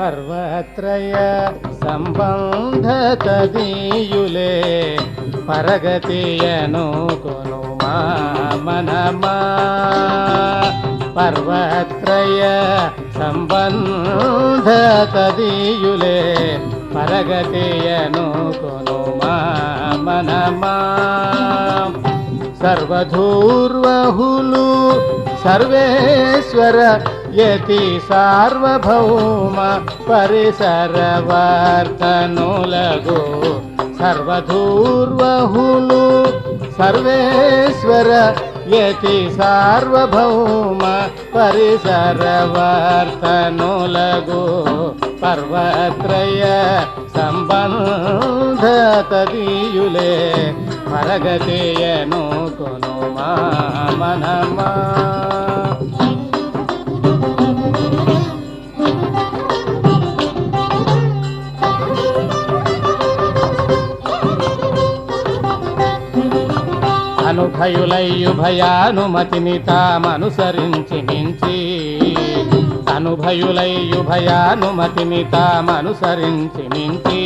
పర్వత్రయ సంబంధతదీయులే పరగతియను కొనుమా మనమా పర్వత్రయ సంబంధతదీయులే పరగతియను కొనుమా మనమా సర్వధూర్వహులు సర్వేశ్వర యతి సార్వభౌమ పరిసరవర్తనులగు సర్వధూర్వహులు సర్వేశ్వర యతి సార్వభౌమ పరిసరవర్తనులగు పర్వత్రయ సంబంధతదీయులే పరగతియను కొనుమా మనమా అనుభయులయ్యుభయానుమతిని తామనుసరించి మించి అనుభయులయ్యుభయానుమతిని తామనుసరించి మించి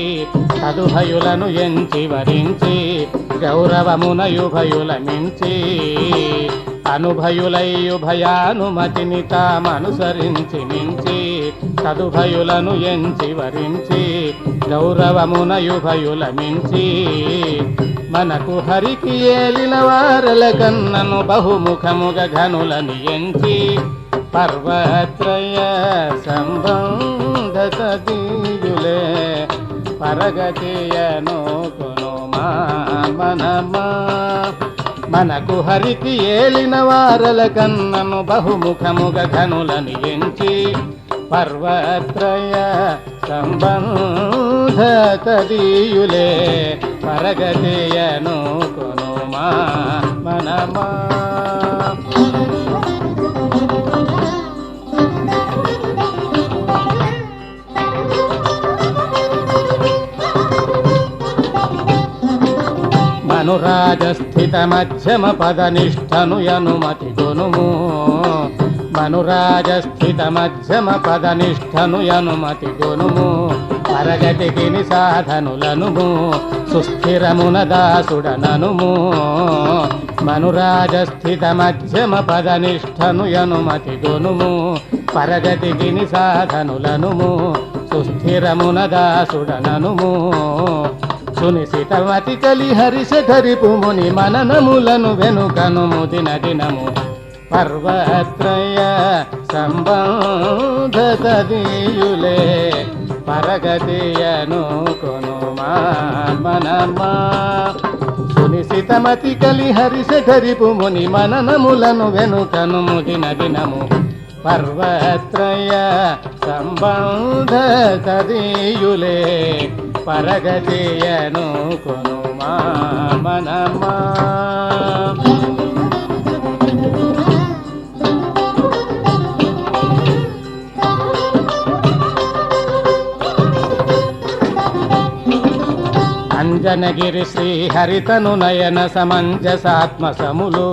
తదుభయులను ఎంచి వరించి గౌరవమునయుభయుల మించి అనుభయులయ్యుభయానుమతిని తామనుసరించి మించి తదుభయులను ఎంచి వరించి గౌరవమునయుభయుల మించి మనకు హరికి ఏలిన వారల కన్నను బహుముఖముగ ఘనులని ఎంచి పర్వత్రయ సంబంధతదీయులే పరగతియను కొనుమా మనమా మనకు హరికి ఏలిన వారల కన్నను బహుముఖముగ ఘనులని ఎంచి పర్వత్రయ సంబంధతదీయులే పరగతియను కొనుమా మనమా మనురాజస్థిత మధ్యమ పదనిష్టను యనుమతి కొనుము మనురాజస్థిత మధ్యమ పదనిష్టను యనుమతి కొనుము పరగతికి సాధనులనుము సుస్థిరమున దాసుడననుము మనురాజస్థిత మధ్యమ పదనిష్టను యనుమతి కొనుము పరగతికి సాధనులనుము సుస్థిరమున దాసుడననుము సునిశితమతి కలి హరిష ధరిపు ముని మననములను వెనుకనుము దినదినము పర్వత్రయ సంబంధతదీయులే పరగతియను కొనుమా మనమా సునిశితమతి కలి హరిష ధరిపు ముని మననములను వెనుకనుము దినదినము పర్వత్రయ సంబంధతదీయులే పరగతియను కొనుమా మనమా అంజనగిరి శ్రీహరితను నయన సమంజసాత్మసములు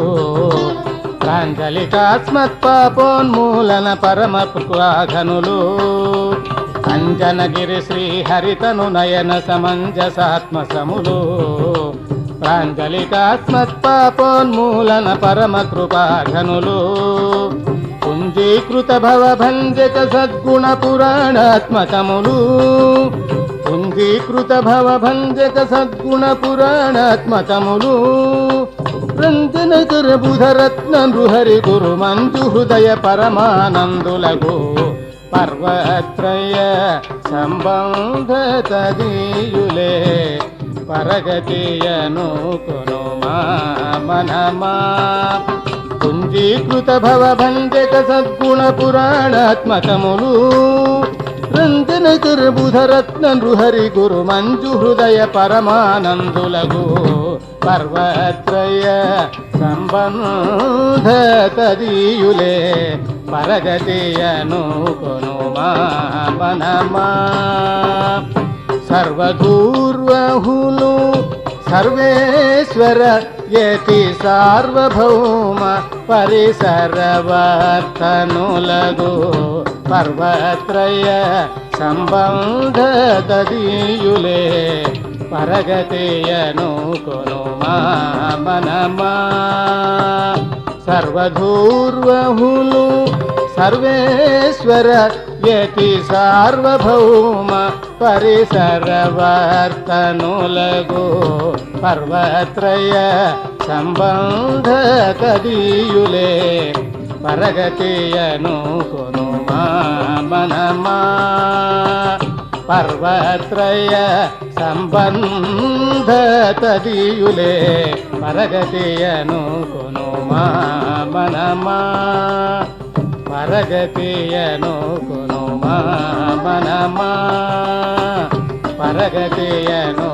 ప్రాంజలికాస్మత్పాపోన్మూలన పరమఘనులు అంజనగిరి శ్రీహరితను నయన సమంజసాత్మసములు ప్రాంజలికాస్మత్పాపోన్మూలన పరమకృపాఘనులు పుంజీకృత భవభంజక సద్గుణ పురాణాత్మకములు పుంజీకృత భవభంజక సద్గుణ పురాణాత్మకములు రంజనకర బుధరత్న నృహరి గురు మంజు హృదయ పరమానందులగు పర్వత్రయ సంబంధతదీయులే పరగతియను కొనుమా మనమా పుంజీకృత భవభంజక సద్గుణ పురాణాత్మకములు రంజనకర బుధరత్న నృహరి గురు మంజు హృదయ పరమానందులగు పర్వత్రయ సంబంధతదీయులే పరగతియను కొనుమా మనమా సర్వధూర్వహులు సర్వేశ్వర యతి సార్వభౌమ పరిసరవర్తనులగు పర్వత్రయ సంబంధ తదీయులే పరగతియను కొనుమా మనమా సర్వధూర్వహులు సర్వేశ్వర యతి సార్వభౌమ పరిసరవర్తనులగు పర్వత్రయ సంబంధ తదీయులే పరగతియను కొనుమా మనమా పర్వత్రయ సంబంధ తదీయులే పరగతియను కొనుమా మనమా పరగతియను కొనుమా మనమా పరగతియను